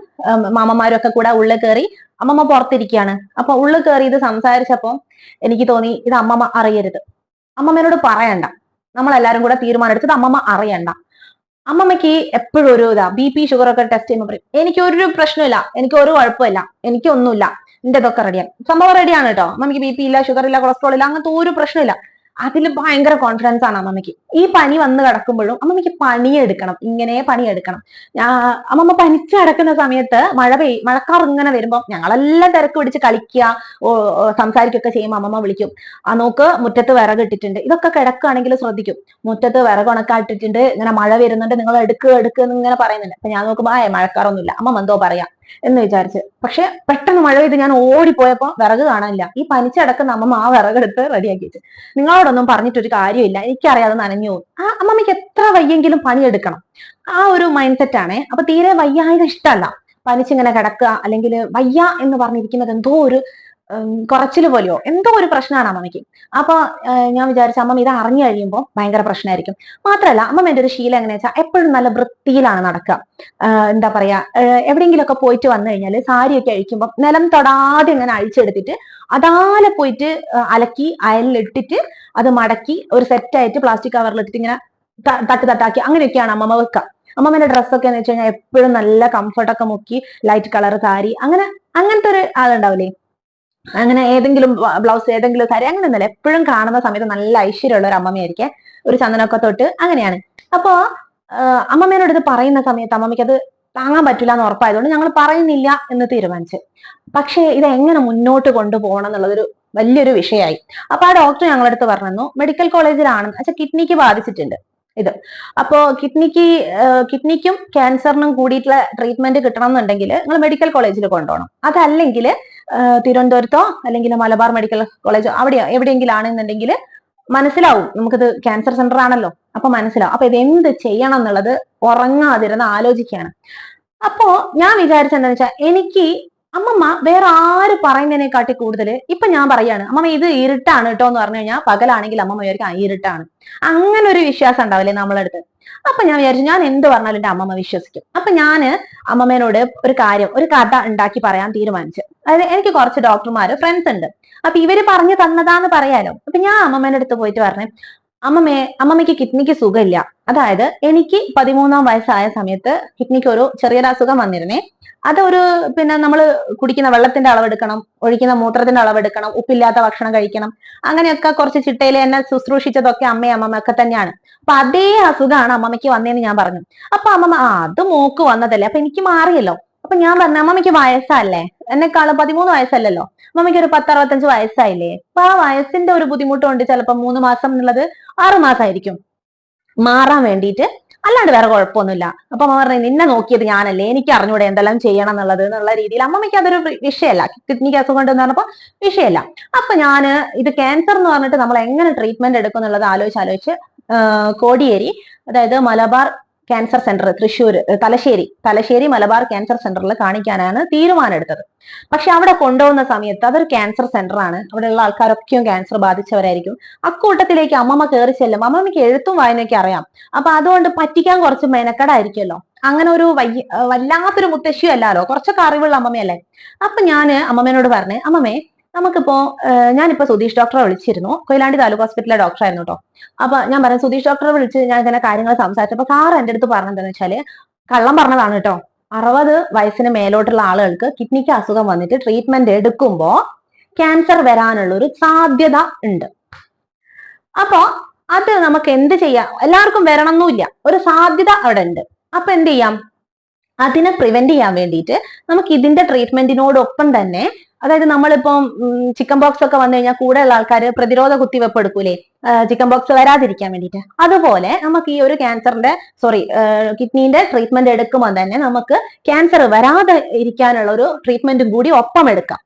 മാമന്മാരും ഒക്കെ കൂടെ ഉള്ളിൽ കയറി. അമ്മമ്മ പുറത്തിരിക്കുകയാണ്. അപ്പൊ ഉള്ളിൽ കയറി ഇത് സംസാരിച്ചപ്പോ എനിക്ക് തോന്നി, ഇത് അമ്മമ്മ അറിയരുത്, അമ്മമ്മേനോട് പറയണ്ട. നമ്മളെല്ലാരും കൂടെ തീരുമാനം അമ്മമ്മ അറിയണ്ട. അമ്മമ്മയ്ക്ക് എപ്പോഴും ഒരു BP ഷുഗർ ഒക്കെ ടെസ്റ്റ് ചെയ്യുമ്പോൾ പറയും, എനിക്കൊരു പ്രശ്നമില്ല, എനിക്ക് ഒരു കുഴപ്പമില്ല, എനിക്കൊന്നുമില്ല, എന്റെ ഇതൊക്കെ റെഡിയാണ്. സംഭവം റെഡിയാണ് കേട്ടോ. അമ്മമ്മയ്ക്ക് BP ഇല്ല, ഷുഗർ ഇല്ല, കൊളസ്ട്രോൾ ഇല്ല, അങ്ങനത്തെ ഒരു പ്രശ്നമില്ല. അതിൽ ഭയങ്കര കോൺഫിഡൻസ് ആണ് അമ്മമ്മയ്ക്ക്. ഈ പനി വന്ന് കിടക്കുമ്പോഴും അമ്മമ്മയ്ക്ക് പണിയെടുക്കണം, ഇങ്ങനെ പണിയെടുക്കണം. അമ്മമ്മ പനിച്ച് കിടക്കുന്ന സമയത്ത് മഴക്കാർ ഇങ്ങനെ വരുമ്പോൾ ഞങ്ങളെല്ലാം തിരക്ക് പിടിച്ച് കളിക്കുക, സംസാരിക്കുകയൊക്കെ ചെയ്യുമ്പോൾ അമ്മമ്മ വിളിക്കും, നോക്ക് മുറ്റത്ത് വിറക് ഇട്ടിട്ടുണ്ട്. ഇതൊക്കെ കിടക്കുകയാണെങ്കിൽ ശ്രദ്ധിക്കും, മുറ്റത്ത് വിറക് ഉണക്കാട്ടിട്ടുണ്ട്, ഇങ്ങനെ മഴ വരുന്നുണ്ട്, നിങ്ങൾ എടുക്കുക എന്ന് ഇങ്ങനെ പറയുന്നുണ്ട്. അപ്പൊ ഞാൻ നോക്കുമ്പോ മഴക്കാറൊന്നുമില്ല, അമ്മ എന്തോ പറയാം എന്ന് വിചാരിച്ച്. പക്ഷെ പെട്ടെന്ന് മഴ പെയ്ത് ഞാൻ ഓടിപ്പോയപ്പോ വിറക് കാണാനില്ല. ഈ പനിച്ചടക്കുന്ന അമ്മമ്മ ആ വിറകെടുത്ത് റെഡിയാക്കി വെച്ചു. നിങ്ങളോടൊന്നും പറഞ്ഞിട്ടൊരു കാര്യമില്ല, എനിക്കറിയാതെ നനഞ്ഞു പോകും. ആ അമ്മമ്മയ്ക്ക് എത്ര വയ്യെങ്കിലും പണിയെടുക്കണം, ആ ഒരു മൈൻഡ് സെറ്റ് ആണ്. അപ്പൊ തീരെ വയ്യായത് ഇഷ്ടമല്ല, പനിച്ചിങ്ങനെ കിടക്കുക അല്ലെങ്കിൽ വയ്യ എന്ന് പറഞ്ഞിരിക്കുന്നത് എന്തോ ഒരു കുറച്ചില് പോലെയോ എന്തോ ഒരു പ്രശ്നമാണ് അമ്മമ്മയ്ക്ക്. അപ്പൊ ഞാൻ വിചാരിച്ച അമ്മമ്മ ഇത് അറിഞ്ഞു കഴിയുമ്പോൾ ഭയങ്കര പ്രശ്നമായിരിക്കും. മാത്രമല്ല അമ്മമ്മേന്റെ ഒരു ശീലം എങ്ങനെയാ വെച്ചാൽ എപ്പോഴും നല്ല വൃത്തിയിലാണ് നടക്കുക. എന്താ പറയാ, എവിടെയെങ്കിലുമൊക്കെ പോയിട്ട് വന്നു കഴിഞ്ഞാൽ സാരിയൊക്കെ അഴിക്കുമ്പോൾ നിലം തൊടാതെ ഇങ്ങനെ അഴിച്ചെടുത്തിട്ട് അതാലെ പോയിട്ട് അലക്കി അയലിലിട്ടിട്ട് അത് മടക്കി ഒരു സെറ്റായിട്ട് പ്ലാസ്റ്റിക് കവറിലിട്ടിട്ട് ഇങ്ങനെ തട്ടാക്കി അങ്ങനെയൊക്കെയാണ് അമ്മമ്മ വെക്കുക. അമ്മമ്മേന്റെ ഡ്രസ്സൊക്കെ എന്ന് വെച്ച് കഴിഞ്ഞാൽ എപ്പോഴും നല്ല കംഫർട്ടൊക്കെ മുക്കി ലൈറ്റ് കളർ സാരി അങ്ങനത്തെ ഒരു ആളുണ്ടാവില്ലേ, അങ്ങനെ ഏതെങ്കിലും ബ്ലൗസ് ഏതെങ്കിലും സാരി അങ്ങനെയൊന്നുമല്ല, എപ്പോഴും കാണുന്ന സമയത്ത് നല്ല ഐശ്വര്യമുള്ള ഒരു അമ്മമ്മയായിരിക്കും, ഒരു ചന്ദനമൊക്കെ തൊട്ട് അങ്ങനെയാണ്. അപ്പോ അമ്മമ്മേനോട് ഇത് പറയുന്ന സമയത്ത് അമ്മമ്മയ്ക്ക് അത് താങ്ങാൻ പറ്റില്ല എന്ന് ഉറപ്പായതുകൊണ്ട് ഞങ്ങൾ പറയുന്നില്ല എന്ന് തീരുമാനിച്ചു. പക്ഷേ ഇത് എങ്ങനെ മുന്നോട്ട് കൊണ്ടുപോകണം എന്നുള്ളതൊരു വലിയൊരു വിഷയമായി. അപ്പൊ ആ ഡോക്ടർ ഞങ്ങളടുത്ത് പറഞ്ഞു, മെഡിക്കൽ കോളേജിലാണ്, പക്ഷെ കിഡ്നിക്ക് ബാധിച്ചിട്ടുണ്ട് ഇത്. അപ്പോ കിഡ്നിക്കും ക്യാൻസറിനും കൂടിയിട്ടുള്ള ട്രീറ്റ്മെന്റ് കിട്ടണം എന്നുണ്ടെങ്കിൽ നിങ്ങൾ മെഡിക്കൽ കോളേജിൽ കൊണ്ടുപോകണം. അതല്ലെങ്കിൽ തിരുവനന്തപുരത്തോ അല്ലെങ്കിൽ മലബാർ മെഡിക്കൽ കോളേജോ അവിടെ എവിടെയെങ്കിലും ആണെന്നുണ്ടെങ്കിൽ മനസ്സിലാവും, നമുക്കിത് ക്യാൻസർ സെന്റർ ആണല്ലോ, അപ്പൊ മനസ്സിലാവും. അപ്പൊ ഇത് എന്ത് ചെയ്യണം എന്നുള്ളത് ഉറങ്ങാതിരുന്ന് ആലോചിക്കുകയാണ്. അപ്പോ ഞാൻ വിചാരിച്ചെന്താന്ന് വെച്ചാൽ, എനിക്ക് അമ്മമ്മ വേറെ ആര് പറയുന്നതിനെക്കാട്ടി കൂടുതൽ ഇപ്പൊ ഞാൻ പറയാണ്, അമ്മമ്മ ഇത് ഇരുട്ടാണ് കേട്ടോ എന്ന് പറഞ്ഞു കഴിഞ്ഞാൽ പകലാണെങ്കിൽ അമ്മമ്മ വിചാരിക്കും ഇരുട്ടാണ്, അങ്ങനെ ഒരു വിശ്വാസം ഉണ്ടാവില്ലേ നമ്മളടുത്ത്. അപ്പൊ ഞാൻ വിചാരിച്ചു ഞാൻ എന്ത് പറഞ്ഞാലും എന്റെ അമ്മമ്മ വിശ്വസിക്കും. അപ്പൊ ഞാന് അമ്മമ്മേനോട് ഒരു കഥ ഉണ്ടാക്കി പറയാൻ തീരുമാനിച്ചു. അതായത് എനിക്ക് കുറച്ച് ഡോക്ടർമാര് ഫ്രണ്ട്സ് ഉണ്ട്, അപ്പൊ ഇവര് പറഞ്ഞു തന്നതാന്ന് പറയാലോ. അപ്പൊ ഞാൻ അമ്മമ്മേന്റെ അടുത്ത് പോയിട്ട് പറഞ്ഞു, അമ്മമ്മയ്ക്ക് കിഡ്നിക്ക് സുഖമില്ല. അതായത് എനിക്ക് 13-ാം വയസ്സായ സമയത്ത് കിഡ്നിക്ക് ഒരു ചെറിയൊരു അസുഖം വന്നിരുന്നേ. അതൊരു പിന്നെ നമ്മൾ കുടിക്കുന്ന വെള്ളത്തിന്റെ അളവെടുക്കണം, ഒഴിക്കുന്ന മൂത്രത്തിന്റെ അളവെടുക്കണം, ഉപ്പില്ലാത്ത ഭക്ഷണം കഴിക്കണം, അങ്ങനെയൊക്കെ കുറച്ച് ചിട്ടയിൽ എന്നെ ശുശ്രൂഷിച്ചതൊക്കെ അമ്മയും അമ്മമ്മയൊക്കെ തന്നെയാണ്. അപ്പൊ അതേ അസുഖമാണ് അമ്മമ്മയ്ക്ക് വന്നതെന്ന് ഞാൻ പറഞ്ഞു. അപ്പൊ അമ്മമ്മ അത് മോക്ക് വന്നതല്ലേ, അപ്പൊ എനിക്ക് മാറിയല്ലോ. അപ്പൊ ഞാൻ പറഞ്ഞു അമ്മമ്മയ്ക്ക് വയസ്സല്ലേ, എന്നെക്കാളും 13 വയസ്സല്ലല്ലോ, അമ്മമ്മയ്ക്ക് ഒരു 10-65 വയസ്സായില്ലേ. അപ്പൊ ആ വയസ്സിന്റെ ഒരു ബുദ്ധിമുട്ടുണ്ട്, ചിലപ്പോ 3 മാസം എന്നുള്ളത് 6 മാസമായിരിക്കും മാറാൻ വേണ്ടിയിട്ട്, അല്ലാണ്ട് വേറെ കുഴപ്പമൊന്നുമില്ല. അപ്പൊ അമ്മ പറഞ്ഞു നിന്നെ നോക്കിയത് ഞാനല്ലേ, എനിക്ക് അറിഞ്ഞൂടെ എന്തെല്ലാം ചെയ്യണം എന്നുള്ളത് എന്നുള്ള രീതിയിൽ അമ്മമ്മയ്ക്ക് അതൊരു വിഷയമല്ല. കിഡ്നിക്ക് അസുഖം ഉണ്ടെന്ന് പറഞ്ഞപ്പോ വിഷയമല്ല. അപ്പൊ ഞാന് ഇത് ക്യാൻസർ എന്ന് പറഞ്ഞിട്ട് നമ്മൾ എങ്ങനെ ട്രീറ്റ്മെന്റ് എടുക്കും എന്നുള്ളത് ആലോചിച്ച് കോടിയേരി, അതായത് Malabar cancer centre, Thrissur Thalassery Malabar cancer സെന്ററിൽ കാണിക്കാനാണ് തീരുമാനം എടുത്തത്. പക്ഷെ അവിടെ കൊണ്ടുപോകുന്ന സമയത്ത് അതൊരു ക്യാൻസർ സെന്റർ ആണ്, അവിടെയുള്ള ആൾക്കാരൊക്കെയും ക്യാൻസർ ബാധിച്ചവരായിരിക്കും. അക്കൂട്ടത്തിലേക്ക് അമ്മമ്മ കയറി ചെല്ലും. അമ്മമ്മയ്ക്ക് എഴുത്തും വായനയൊക്കെ അറിയാം. അപ്പൊ അതുകൊണ്ട് പറ്റിക്കാൻ കുറച്ച് മെനക്കെടായിരിക്കുമല്ലോ. അങ്ങനെ ഒരു വല്ലാത്തൊരു മുത്തശ്ശിയും അല്ലാലോ, കുറച്ചൊക്കെ അറിവുള്ള അമ്മമ്മയല്ലേ. അപ്പൊ ഞാന് അമ്മമ്മേനോട് പറഞ്ഞു, അമ്മമ്മേ നമുക്കിപ്പോ ഞാനിപ്പോ സുധീഷ് ഡോക്ടറെ വിളിച്ചിരുന്നു, കൊയിലാണ്ടി താലൂക്ക് ഹോസ്പിറ്റലിലെ ഡോക്ടർ ആയിരുന്നു കേട്ടോ. അപ്പൊ ഞാൻ പറഞ്ഞു സുധീഷ് ഡോക്ടറെ വിളിച്ച് ഞാൻ ഇങ്ങനെ കാര്യങ്ങൾ സംസാരിച്ചപ്പോ സാറ് എന്റെ അടുത്ത് പറഞ്ഞെന്താന്ന് വെച്ചാല്, കള്ളം പറഞ്ഞതാണ് കേട്ടോ, 60 വയസ്സിന് മേലോട്ടുള്ള ആളുകൾക്ക് കിഡ്നിക്ക് അസുഖം വന്നിട്ട് ട്രീറ്റ്മെന്റ് എടുക്കുമ്പോ ക്യാൻസർ വരാനുള്ള ഒരു സാധ്യത ഉണ്ട്. അപ്പൊ അത് നമുക്ക് എന്ത് ചെയ്യാം, എല്ലാവർക്കും വരണമെന്നില്ല, ഒരു സാധ്യത അവിടെ ഉണ്ട്. അപ്പൊ എന്ത് ചെയ്യാം, അതിനെ പ്രിവെന്റ് ചെയ്യാൻ വേണ്ടിയിട്ട് നമുക്ക് ഇതിന്റെ ട്രീറ്റ്മെന്റിനോടൊപ്പം തന്നെ, അതായത് നമ്മളിപ്പം ചിക്കൻ ബോക്സ് ഒക്കെ വന്നു കഴിഞ്ഞാൽ കൂടെയുള്ള ആൾക്കാർ പ്രതിരോധ കുത്തിവെപ്പ് എടുക്കൂലേ, ചിക്കൻ ബോക്സ് വരാതിരിക്കാൻ വേണ്ടിയിട്ട്, അതുപോലെ നമുക്ക് ഈ ഒരു കിഡ്നീന്റെ ട്രീറ്റ്മെന്റ് എടുക്കുമ്പോൾ തന്നെ നമുക്ക് ക്യാൻസർ വരാതെ ഇരിക്കാനുള്ള ഒരു ട്രീറ്റ്മെന്റും കൂടി ഒപ്പം എടുക്കാം.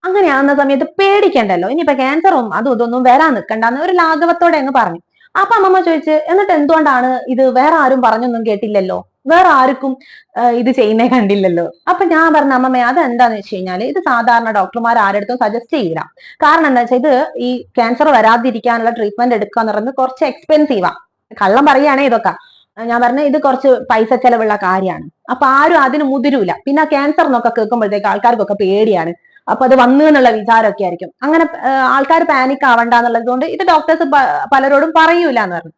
അങ്ങനെയാവുന്ന സമയത്ത് പേടിക്കണ്ടല്ലോ, ഇനിയിപ്പോ ക്യാൻസറും അതും ഇതൊന്നും വരാൻ നിൽക്കണ്ടെന്ന് ഒരു ലാഘവത്തോടെ അങ്ങ് പറഞ്ഞു. അപ്പൊ അമ്മമ്മ ചോദിച്ച് എന്നിട്ട് എന്തുകൊണ്ടാണ് ഇത്, വേറെ ആരും പറഞ്ഞൊന്നും കേട്ടില്ലല്ലോ, വേറെ ആർക്കും ഇത് ചെയ്യുന്നേ കണ്ടില്ലല്ലോ. അപ്പൊ ഞാൻ പറഞ്ഞ അമ്മമ്മ അതെന്താന്ന് വെച്ച് കഴിഞ്ഞാല്, ഇത് സാധാരണ ഡോക്ടർമാർ ആരുടെ സജസ്റ്റ് ചെയ്യില്ല. കാരണം എന്താ വെച്ചാൽ ഇത് ഈ ക്യാൻസർ വരാതിരിക്കാനുള്ള ട്രീറ്റ്മെന്റ് എടുക്കുക എന്ന് പറയുന്നത് കുറച്ച് എക്സ്പെൻസീവാ. കള്ളം പറയുകയാണെ ഇതൊക്കെ ഞാൻ പറഞ്ഞ ഇത് കുറച്ച് പൈസ ചെലവുള്ള കാര്യമാണ്. അപ്പൊ ആരും അതിന് മുതിരൂല. പിന്നെ ക്യാൻസർ എന്നൊക്കെ കേൾക്കുമ്പോഴത്തേക്ക് ആൾക്കാർക്കൊക്കെ പേടിയാണ്. അപ്പൊ അത് വന്നു എന്നുള്ള വിചാരമൊക്കെ ആയിരിക്കും. അങ്ങനെ ആൾക്കാർ പാനിക് ആവണ്ട എന്നുള്ളത് കൊണ്ട് ഇത് ഡോക്ടേഴ്സ് പലരോടും പറയൂല എന്ന് പറഞ്ഞു.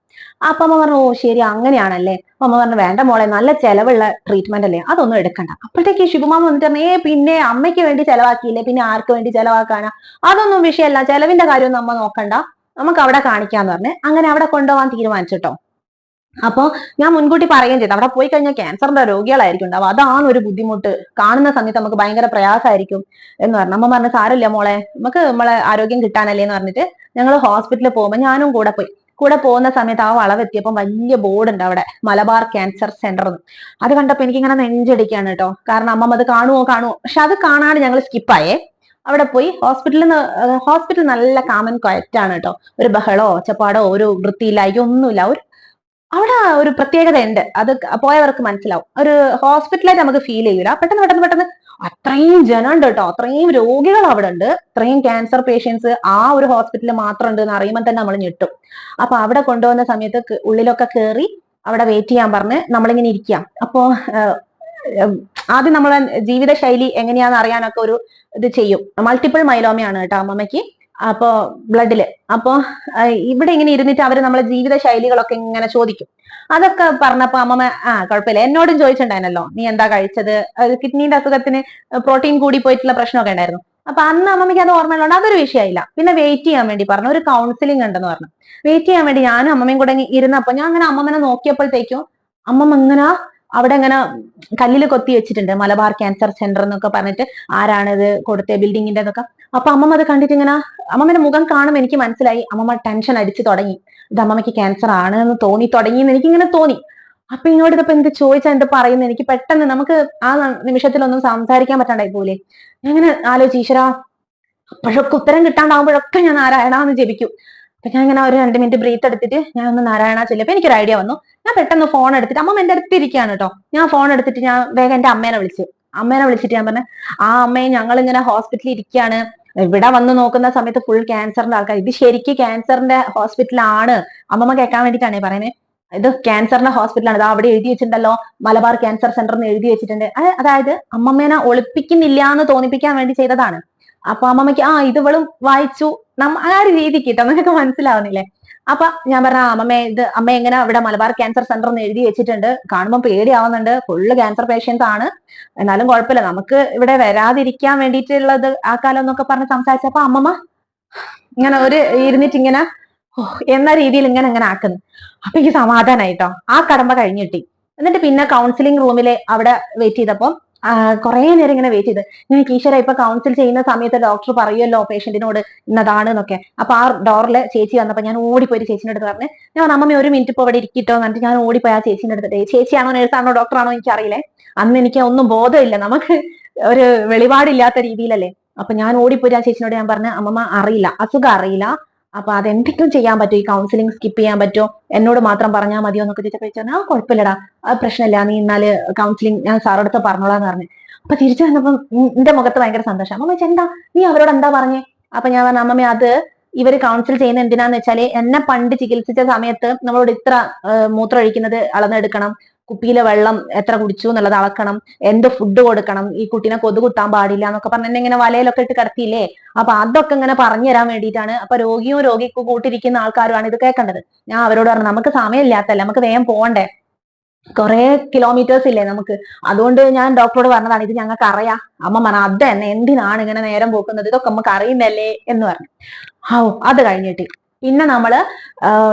അപ്പൊ അമ്മ പറഞ്ഞു ഓ ശരി അങ്ങനെയാണല്ലേ. അപ്പൊ അമ്മ പറഞ്ഞു വേണ്ട മോളെ, നല്ല ചെലവുള്ള ട്രീറ്റ്മെന്റ് അല്ലേ, അതൊന്നും എടുക്കണ്ട. അപ്പോഴത്തേക്ക് ശിവമാമ വന്നിട്ട് പിന്നെ അമ്മയ്ക്ക് വേണ്ടി ചെലവാക്കിയില്ലേ, പിന്നെ ആർക്ക് വേണ്ടി ചെലവാക്കാനാ, അതൊന്നും വിഷയമല്ല, ചെലവിന്റെ കാര്യമൊന്നും അമ്മ നോക്കണ്ട, നമുക്ക് അവിടെ കാണിക്കാന്ന് പറഞ്ഞ് അങ്ങനെ അവിടെ കൊണ്ടുപോകാൻ തീരുമാനിച്ചിട്ടോ. അപ്പൊ ഞാൻ മുൻകൂട്ടി പറയുകയും ചെയ്തു, അവിടെ പോയി കഴിഞ്ഞാൽ ക്യാൻസറിന്റെ രോഗികളായിരിക്കും ഉണ്ടാവും, അതാണ് ഒരു ബുദ്ധിമുട്ട്, കാണുന്ന സമയത്ത് നമുക്ക് ഭയങ്കര പ്രയാസമായിരിക്കും എന്ന് പറഞ്ഞു. അമ്മ പറഞ്ഞു സാരമില്ല മോളെ, നമുക്ക് നമ്മളെ ആരോഗ്യം കിട്ടാനല്ലേ എന്ന് പറഞ്ഞിട്ട് ഞങ്ങൾ ഹോസ്പിറ്റലിൽ പോകുമ്പോൾ ഞാനും കൂടെ പോകുന്ന സമയത്ത് ആ വളവെത്തിയപ്പം വലിയ ബോർഡ് ഉണ്ട് അവിടെ, മലബാർ ക്യാൻസർ സെന്റർ എന്ന്. അത് കണ്ടപ്പോ എനിക്ക് ഇങ്ങനെ നെഞ്ചടിക്കാണ് കേട്ടോ. കാരണം അമ്മമ്മ അത് കാണുമോ, പക്ഷെ അത് കാണാണ്ട് ഞങ്ങൾ സ്കിപ്പായേ. അവിടെ പോയി ഹോസ്പിറ്റൽ നല്ല കാമൻ ക്വയറ്റാണ് കേട്ടോ, ഒരു ബഹളോ ഒച്ചപ്പാടോ ഒരു വൃത്തിയില്ലായ്യോ ഒന്നുമില്ല. അവിടെ ഒരു പ്രത്യേകത ഉണ്ട്, അത് പോയവർക്ക് മനസ്സിലാവും. ഒരു ഹോസ്പിറ്റലായിട്ട് നമുക്ക് ഫീൽ ചെയ്യൂല. പെട്ടെന്ന് അത്രയും ജനം ഉണ്ട് കേട്ടോ, അത്രയും രോഗികൾ അവിടെ ഉണ്ട്, അത്രയും ക്യാൻസർ പേഷ്യൻസ് ആ ഒരു ഹോസ്പിറ്റലിൽ മാത്രം ഉണ്ട് എന്ന് അറിയുമ്പോൾ തന്നെ നമ്മൾ ഞെട്ടും. അപ്പൊ അവിടെ കൊണ്ടുവന്ന സമയത്ത് ഉള്ളിലൊക്കെ കയറി അവിടെ വെയിറ്റ് ചെയ്യാൻ പറഞ്ഞ് നമ്മളിങ്ങനെ ഇരിക്കാം. അപ്പോ ആദ്യം നമ്മളെ ജീവിതശൈലി എങ്ങനെയാണെന്ന് അറിയാനൊക്കെ ഒരു ഇത് ചെയ്യും. മൾട്ടിപ്പിൾ മൈലോമയാണ് കേട്ടോ അമ്മമ്മയ്ക്ക്, അപ്പോ ബ്ലഡില്. അപ്പോ ഇവിടെ ഇങ്ങനെ ഇരുന്നിട്ട് അവര് നമ്മളെ ജീവിത ശൈലികളൊക്കെ ഇങ്ങനെ ചോദിക്കും. അതൊക്കെ പറഞ്ഞപ്പോ അമ്മമ്മ കുഴപ്പമില്ല, എന്നോടും ചോദിച്ചിട്ടുണ്ടായിരുന്നല്ലോ നീ എന്താ കഴിച്ചത്, കിഡ്നീന്റെ അസുഖത്തിന് പ്രോട്ടീൻ കൂടി പോയിട്ടുള്ള പ്രശ്നമൊക്കെ ഉണ്ടായിരുന്നു. അപ്പൊ അന്ന് അമ്മമ്മയ്ക്ക് അത് ഓർമ്മയുള്ളതുകൊണ്ട് അതൊരു വിഷയമില്ല. പിന്നെ വെയിറ്റ് ചെയ്യാൻ വേണ്ടി പറഞ്ഞു, ഒരു കൗൺസിലിംഗ് ഉണ്ടെന്ന് പറഞ്ഞു. വെയിറ്റ് ചെയ്യാൻ വേണ്ടി ഞാനും അമ്മമ്മയും കൂടെ ഇരുന്നപ്പോ ഞാൻ അങ്ങനെ അമ്മമ്മനെ നോക്കിയപ്പോഴത്തേക്കും അമ്മമ്മ ഇങ്ങനെ അവിടെ ഇങ്ങനെ കല്ലിൽ കൊത്തി വെച്ചിട്ടുണ്ട് മലബാർ ക്യാൻസർ സെന്റർ എന്നൊക്കെ പറഞ്ഞിട്ട്, ആരാണിത് കൊടുത്ത ബിൽഡിങ്ങിന്റെ എന്നൊക്കെ. അപ്പൊ അമ്മമ്മ അത് കണ്ടിട്ട് ഇങ്ങനെ, അമ്മമ്മന്റെ മുഖം കാണുമ്പോൾ എനിക്ക് മനസ്സിലായി അമ്മമ്മ ടെൻഷൻ അടിച്ചു തുടങ്ങി, ഇത് അമ്മമ്മയ്ക്ക് ക്യാൻസർ ആണ് എന്ന് തോന്നി തുടങ്ങി എന്ന് എനിക്കിങ്ങനെ തോന്നി. അപ്പൊ ഇങ്ങോട്ട് ഇതിപ്പോ എന്ത് ചോദിച്ചാൽ എന്ത് പറയുന്നത്, എനിക്ക് പെട്ടെന്ന് നമുക്ക് ആ നിമിഷത്തിലൊന്നും സംസാരിക്കാൻ പറ്റാണ്ടായി പോലെ. ഞാൻ ഇങ്ങനെ ആലോചിച്ചു, ഈശ്വരാ അപ്പോഴൊക്കെ ഉത്തരം കിട്ടാണ്ടാവുമ്പോഴൊക്കെ ഞാൻ നാരായണ ജപിക്കും. അപ്പൊ ഞാൻ ഇങ്ങനെ ഒരു 2 മിനിറ്റ് ബ്രീത്ത് എടുത്തിട്ട് ഞാൻ ഒന്ന് നാരായണ ചൊല്ലിയപ്പോ എനിക്കൊരു ഐഡിയ വന്നു. ഞാൻ പെട്ടെന്ന് ഫോൺ എടുത്തിട്ട്, അമ്മ എന്റെ അടുത്ത് ഇരിക്കുകയാണ് കേട്ടോ, ഞാൻ ഫോൺ എടുത്തിട്ട് ഞാൻ വേഗം എന്റെ അമ്മേനെ വിളിച്ചിട്ട് ഞാൻ പറഞ്ഞു അമ്മയെ ഞങ്ങൾ ഇങ്ങനെ ഹോസ്പിറ്റലിൽ ഇരിക്കുകയാണ്, ഇവിടെ വന്ന് നോക്കുന്ന സമയത്ത് ഫുൾ ക്യാൻസറിന്റെ ആൾക്കാർ, ഇത് ശരിക്കും ക്യാൻസറിന്റെ ഹോസ്പിറ്റലാണ്, അമ്മമ്മ കേൾക്കാൻ വേണ്ടിയിട്ടാണ് പറയുന്നത്, ഇത് ക്യാൻസറിന്റെ ഹോസ്പിറ്റലാണ്, ഇത് അവിടെ എഴുതി വെച്ചിട്ടുണ്ടല്ലോ മലബാർ ക്യാൻസർ സെന്റർ എന്ന് എഴുതി വെച്ചിട്ടുണ്ട്. അതായത് അമ്മമ്മേനെ ഒളിപ്പിക്കുന്നില്ല എന്ന് തോന്നിപ്പിക്കാൻ വേണ്ടി ചെയ്തതാണ്. അപ്പൊ അമ്മമ്മയ്ക്ക് ഇത് ഇവളും വായിച്ചു ആ ഒരു രീതിക്ക് കിട്ടാം, നിനക്ക് മനസ്സിലാവുന്നില്ലേ. അപ്പൊ ഞാൻ പറഞ്ഞ അമ്മ എങ്ങനെ ഇവിടെ മലബാർ ക്യാൻസർ സെന്റർ എന്ന് എഴുതി വെച്ചിട്ടുണ്ട്, കാണുമ്പോൾ പേടിയാവുന്നുണ്ട്, ഫുള്ള് ക്യാൻസർ പേഷ്യൻസ് ആണ്, എന്നാലും കുഴപ്പമില്ല, നമുക്ക് ഇവിടെ വരാതിരിക്കാൻ വേണ്ടിയിട്ടുള്ളത് ആ കാലം എന്നൊക്കെ പറഞ്ഞ് സംസാരിച്ചപ്പോ അമ്മമ്മ ഇങ്ങനെ ഇരുന്നിട്ട് ഇങ്ങനെ എന്ന രീതിയിൽ ഇങ്ങനെ ആക്കുന്നു. അപ്പൊ എനിക്ക് സമാധാനായിട്ടോ, ആ കടമ്പ കഴിഞ്ഞിട്ടി. എന്നിട്ട് പിന്നെ കൗൺസിലിംഗ് റൂമിലെ അവിടെ വെയിറ്റ് ചെയ്തപ്പോ കുറെ നേരം ഇങ്ങനെ വെയിറ്റ് ചെയ്ത് ഞാൻ ഈശ്വര ഇപ്പൊ കൗൺസിൽ ചെയ്യുന്ന സമയത്ത് ഡോക്ടർ പറയുമല്ലോ പേഷ്യന്റിനോട് ഇന്നതാണ് എന്നൊക്കെ. അപ്പൊ ആ ഡോറില് ചേച്ചി വന്നപ്പോ ഞാൻ ഓടിപ്പോയി ചേച്ചിന്റെ അടുത്ത് പറഞ്ഞ്, ഞാൻ അമ്മമ്മ 1 മിനിറ്റ് ഇപ്പൊ ഇവിടെ ഇരിക്കട്ടോ എന്നിട്ട് ഞാൻ ഓടിപ്പോയി ആ ചേച്ചിന്റെ അടുത്ത്. ചേച്ചിയാണോ നേഴ്സാണോ ഡോക്ടറാണോ എനിക്കറിയില്ലേ, അന്ന് എനിക്ക് ഒന്നും ബോധമില്ല, നമുക്ക് ഒരു വെളിപാടില്ലാത്ത രീതിയിലല്ലേ. അപ്പൊ ഞാൻ ഓടിപ്പോയി ആ ചേച്ചിനോട് ഞാൻ പറഞ്ഞ, അമ്മമ്മ അറിയില്ല, അസുഖം അറിയില്ല, അപ്പൊ അതെന്തെങ്കിലും ചെയ്യാൻ പറ്റുമോ, ഈ കൗൺസിലിംഗ് സ്കിപ്പ് ചെയ്യാൻ പറ്റുമോ, എന്നോട് മാത്രം പറഞ്ഞാൽ മതിയോ എന്നൊക്കെ ചോദിച്ചപ്പോ ആ കുഴപ്പമില്ലടാ, അത് പ്രശ്നമില്ല, നീ ഇന്നാല് കൗൺസിലിംഗ് ഞാൻ സാറടുത്ത് പറഞ്ഞോളാന്ന് പറഞ്ഞു. അപ്പൊ തിരിച്ചു വന്നപ്പോ എന്റെ മുഖത്ത് ഭയങ്കര സന്തോഷം. അമ്മ എന്താ നീ അവരോട് എന്താ പറഞ്ഞേ? അപ്പൊ ഞാൻ പറഞ്ഞു, അമ്മമ്മ അത് ഇവര് കൗൺസിൽ ചെയ്യുന്ന എന്തിനാന്ന് വെച്ചാല് എന്നെ പണ്ട് ചികിത്സിച്ച സമയത്ത് നമ്മളോട് ഇത്ര മൂത്രം ഒഴിക്കുന്നത് അളന്നെടുക്കണം, കുപ്പിയിലെ വെള്ളം എത്ര കുടിച്ചു എന്നുള്ളത് അളക്കണം, എന്ത് ഫുഡ് കൊടുക്കണം, ഈ കുട്ടീനെ കൊതു കുത്താൻ പാടില്ല എന്നൊക്കെ പറഞ്ഞ് എന്നെ ഇങ്ങനെ വലയിലൊക്കെ ഇട്ട് കിടത്തിയില്ലേ. അപ്പൊ അതൊക്കെ ഇങ്ങനെ പറഞ്ഞു തരാൻ വേണ്ടിയിട്ടാണ്. അപ്പൊ രോഗിക്ക് കൂട്ടിരിക്കുന്ന ആൾക്കാരുമാണ് ഇത് കേൾക്കേണ്ടത്. ഞാൻ അവരോട് പറഞ്ഞു, നമുക്ക് സമയമില്ലാത്തല്ല, നമുക്ക് വേഗം പോകണ്ടേ, കുറെ കിലോമീറ്റേഴ്സ് ഇല്ലേ നമുക്ക്, അതുകൊണ്ട് ഞാൻ ഡോക്ടറോട് പറഞ്ഞതാണ്, ഇത് ഞങ്ങൾക്ക് അറിയാം. അമ്മ പറഞ്ഞ അത് തന്നെ, എന്തിനാണ് ഇങ്ങനെ നേരം പോക്കുന്നത്, ഇതൊക്കെ നമുക്ക് അറിയുന്നല്ലേ എന്ന് പറഞ്ഞു. അത് കഴിഞ്ഞിട്ട് പിന്നെ നമ്മള്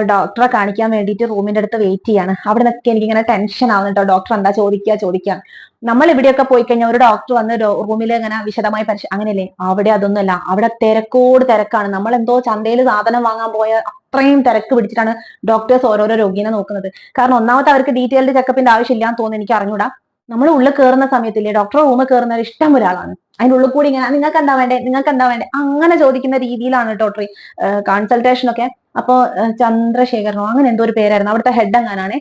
ഡോക്ടറെ കാണിക്കാൻ വേണ്ടിയിട്ട് റൂമിന്റെ അടുത്ത് വെയിറ്റ് ചെയ്യാണ്. അവിടെ നിന്നൊക്കെ എനിക്ക് ഇങ്ങനെ ടെൻഷൻ ആവുന്നുണ്ടോ, ഡോക്ടർ എന്താ ചോദിക്കുക. നമ്മൾ ഇവിടെയൊക്കെ പോയി കഴിഞ്ഞാൽ ഒരു ഡോക്ടർ വന്ന് റൂമിൽ ഇങ്ങനെ വിശദമായി അങ്ങനെയല്ലേ, അവിടെ അതൊന്നുമല്ല, അവിടെ തിരക്കാണ്. നമ്മൾ എന്തോ ചന്തയിൽ സാധനം വാങ്ങാൻ പോയ അത്രയും തിരക്ക് പിടിച്ചിട്ടാണ് ഡോക്ടേഴ്സ് ഓരോരോ രോഗീനെ നോക്കുന്നത്. കാരണം ഒന്നാമത്തെ അവർക്ക് ഡീറ്റെയിൽഡ് ചെക്കപ്പിന്റെ ആവശ്യമില്ലാന്ന് തോന്നുന്നു, എനിക്ക് അറിഞ്ഞൂടാ. നമ്മൾ ഉള്ളിൽ കയറുന്ന സമയത്തില്ലേ, ഡോക്ടർ റൂമിൽ കയറുന്ന ഇഷ്ടം ഒരാളാണ്, അതിന്റെ ഉള്ളിൽ കൂടി ഇങ്ങനെ നിങ്ങൾക്ക് എന്താ വേണ്ടേ അങ്ങനെ ചോദിക്കുന്ന രീതിയിലാണ് ഡോക്ടർ കൺസൾട്ടേഷൻ ഒക്കെ. അപ്പൊ ചന്ദ്രശേഖരനോ അങ്ങനെ എന്തോ ഒരു പേരായിരുന്നു അവിടുത്തെ ഹെഡ്, എങ്ങാനാണ്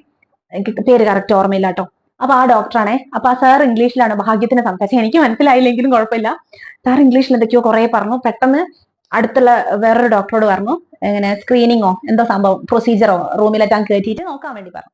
എനിക്ക് പേര് കറക്റ്റ് ഓർമ്മയില്ല കേട്ടോ. അപ്പൊ ആ ഡോക്ടറാണേ. അപ്പൊ ആ സാർ ഇംഗ്ലീഷിലാണ് ഭാഗ്യത്തിന് സംസാരിച്ചത്, എനിക്ക് മനസ്സിലായില്ലെങ്കിലും കുഴപ്പമില്ല. സാർ ഇംഗ്ലീഷിൽ എന്തൊക്കെയോ കുറെ പറഞ്ഞു. പെട്ടെന്ന് അടുത്തുള്ള വേറൊരു ഡോക്ടറോട് പറഞ്ഞു, എങ്ങനെ സ്ക്രീനിങ്ങോ എന്തോ സംഭവം പ്രൊസീജിയറോ റൂമിലെത്താൻ കയറ്റിയിട്ട് നോക്കാൻ വേണ്ടി പറഞ്ഞു.